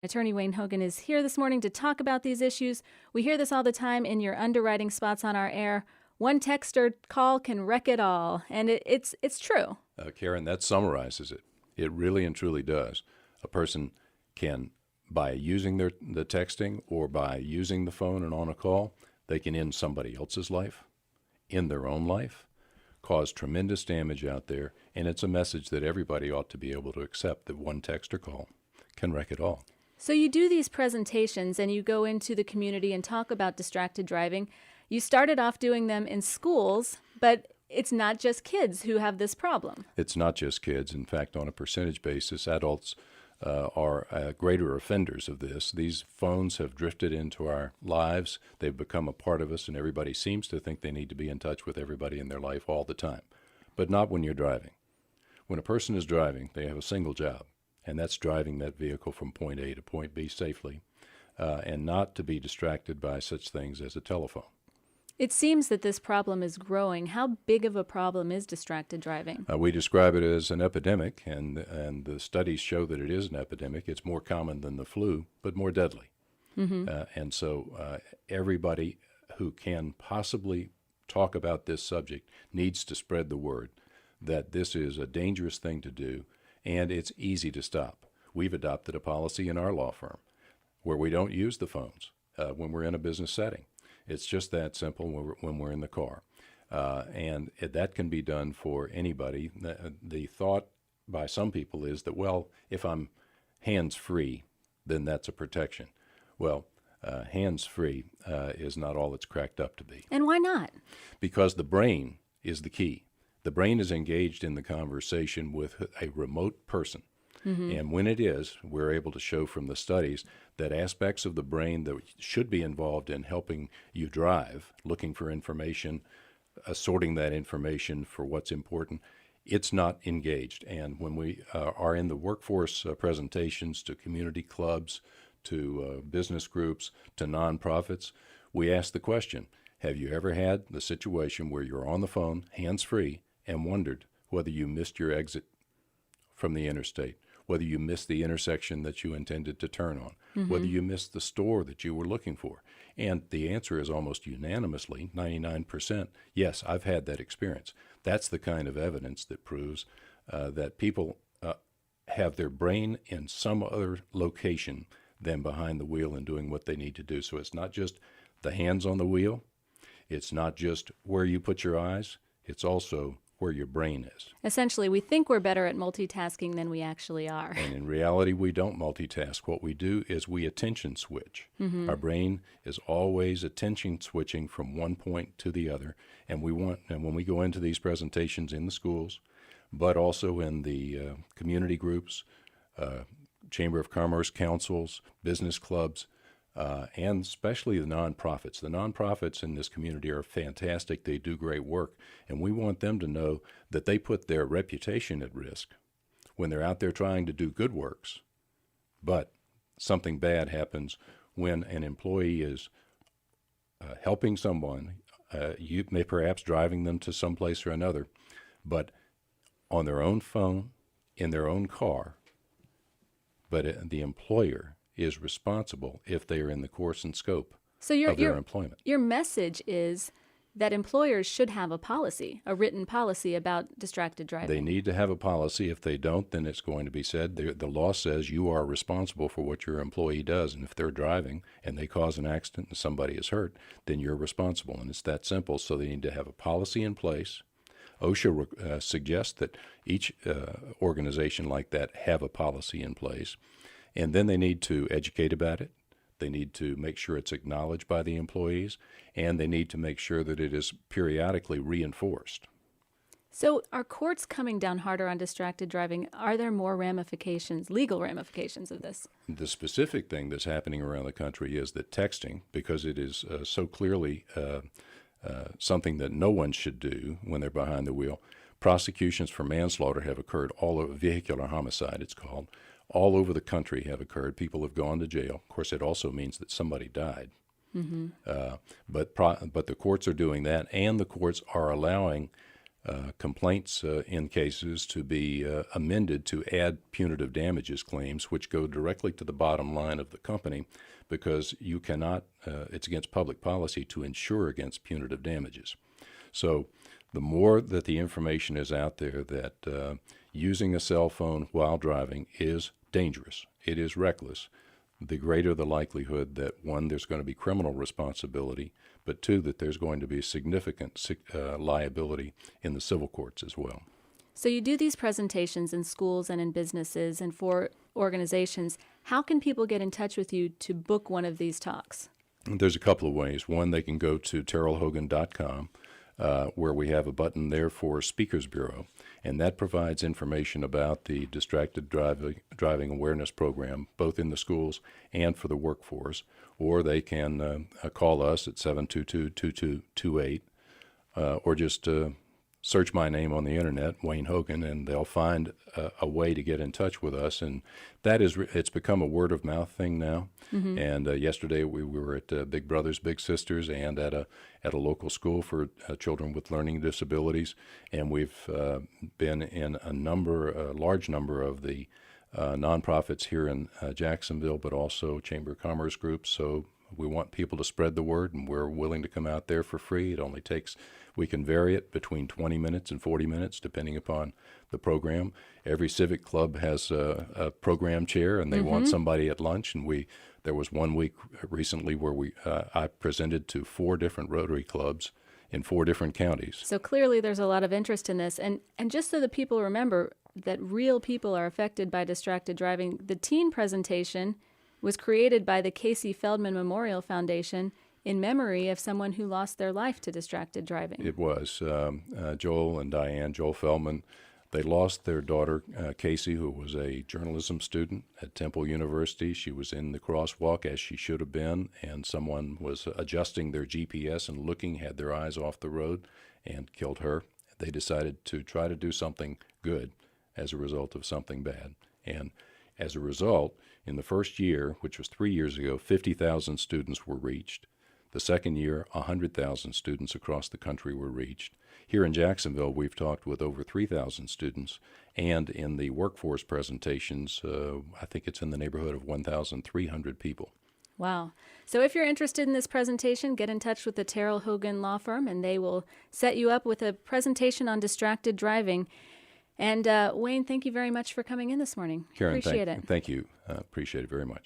Attorney Wayne Hogan is here this morning to talk about these issues. We hear this all the time in your underwriting spots on our air. One text or call can wreck it all, and it's true. Karen, that summarizes it. It really and truly does. A person can, by using the texting or by using the phone and on a call, they can end somebody else's life, in their own life, cause tremendous damage out there, and it's a message that everybody ought to be able to accept, that one text or call can wreck it all. So you do these presentations and you go into the community and talk about distracted driving. You started off doing them in schools, but it's not just kids who have this problem. It's not just kids. In fact, on a percentage basis, adults are greater offenders of this. These phones have drifted into our lives. They've become a part of us, and everybody seems to think they need to be in touch with everybody in their life all the time. But not when you're driving. When a person is driving, they have a single job, and that's driving that vehicle from point A to point B safely, and not to be distracted by such things as a telephone. It seems that this problem is growing. How big of a problem is distracted driving? We describe it as an epidemic, and the studies show that it is an epidemic. It's more common than the flu, but more deadly. And so everybody who can possibly talk about this subject needs to spread the word that this is a dangerous thing to do, and it's easy to stop. We've adopted a policy in our law firm where we don't use the phones when we're in a business setting. It's just that simple when we're in the car. And that can be done for anybody. The thought by some people is that, well, if I'm hands-free, then that's a protection. Well, hands-free is not all it's cracked up to be. And why not? Because the brain is the key. The brain is engaged in the conversation with a remote person. And when it is, we're able to show from the studies that aspects of the brain that should be involved in helping you drive, looking for information, sorting that information for what's important, it's not engaged. And when we are in the workforce presentations to community clubs, to business groups, to nonprofits, we ask the question, have you ever had the situation where you're on the phone, hands-free, and wondered whether you missed your exit from the interstate, whether you missed the intersection that you intended to turn on, whether you missed the store that you were looking for? And the answer is almost unanimously, 99%, yes, I've had that experience. That's the kind of evidence that proves that people have their brain in some other location than behind the wheel and doing what they need to do. So it's not just the hands on the wheel. It's not just where you put your eyes. It's also where your brain is. Essentially, we think we're better at multitasking than we actually are. And in reality, we don't multitask. What we do is we attention switch. Our brain is always attention switching from one point to the other. And when we go into these presentations in the schools, but also in the community groups, Chamber of Commerce councils, business clubs, and especially the nonprofits. The nonprofits in this community are fantastic. They do great work, and we want them to know that they put their reputation at risk when they're out there trying to do good works. But something bad happens when an employee is helping someone, you may perhaps driving them to some place or another, but on their own phone, in their own car, but the employer is responsible if they are in the course and scope of their employment. Your message is that employers should have a policy, a written policy about distracted driving. They need to have a policy. If they don't, then it's going to be said, the law says you are responsible for what your employee does, and if they're driving and they cause an accident and somebody is hurt, then you're responsible, and it's that simple. So they need to have a policy in place. OSHA suggests that each organization like that have a policy in place. And then they need to educate about it. They need to make sure it's acknowledged by the employees, and they need to make sure that it is periodically reinforced. So are courts coming down harder on distracted driving? Are there more ramifications, legal ramifications of this? The specific thing that's happening around the country is that texting, because it is so clearly something that no one should do when they're behind the wheel, prosecutions for manslaughter have occurred all over, vehicular homicide it's called, all over the country have occurred. People have gone to jail. Of course, it also means that somebody died. But the courts are doing that, and the courts are allowing complaints in cases to be amended to add punitive damages claims, which go directly to the bottom line of the company, because you cannot, it's against public policy to insure against punitive damages. So the more that the information is out there that using a cell phone while driving is dangerous, it is reckless, the greater the likelihood that, one, there's going to be criminal responsibility, but two, that there's going to be significant liability in the civil courts as well. So you do these presentations in schools and in businesses and for organizations. How can people get in touch with you to book one of these talks? There's a couple of ways. One, they can go to terrellhogan.com, where we have a button there for Speakers Bureau, and that provides information about the distracted driving awareness program, both in the schools and for the workforce. Or they can call us at 722-2228, or just search my name on the internet, Wayne Hogan, and they'll find a way to get in touch with us. And that is, it's become a word of mouth thing now. Mm-hmm. And yesterday we were at Big Brothers Big Sisters and at a local school for children with learning disabilities. And we've been in a large number of the nonprofits here in Jacksonville, but also Chamber of Commerce groups. So we want people to spread the word, and we're willing to come out there for free. It only takes, we can vary it between 20 minutes and 40 minutes, depending upon the program. Every civic club has a program chair, and they want somebody at lunch. And there was one week recently where I presented to 4 different Rotary clubs in 4 different counties. So clearly there's a lot of interest in this. And just so that people remember that real people are affected by distracted driving, the teen presentation was created by the Casey Feldman Memorial Foundation in memory of someone who lost their life to distracted driving. It was. Joel and Diane, Joel Feldman, they lost their daughter, Casey, who was a journalism student at Temple University. She was in the crosswalk, as she should have been, and someone was adjusting their GPS and had their eyes off the road, and killed her. They decided to try to do something good as a result of something bad. And as a result, in the first year, which was 3 years ago, 50,000 students were reached. The second year, 100,000 students across the country were reached. Here in Jacksonville, we've talked with over 3,000 students, and in the workforce presentations, I think it's in the neighborhood of 1,300 people. Wow. So if you're interested in this presentation, get in touch with the Terrell Hogan Law Firm, and they will set you up with a presentation on distracted driving. And Wayne, thank you very much for coming in this morning. Karen, appreciate it. Thank you. Appreciate it very much.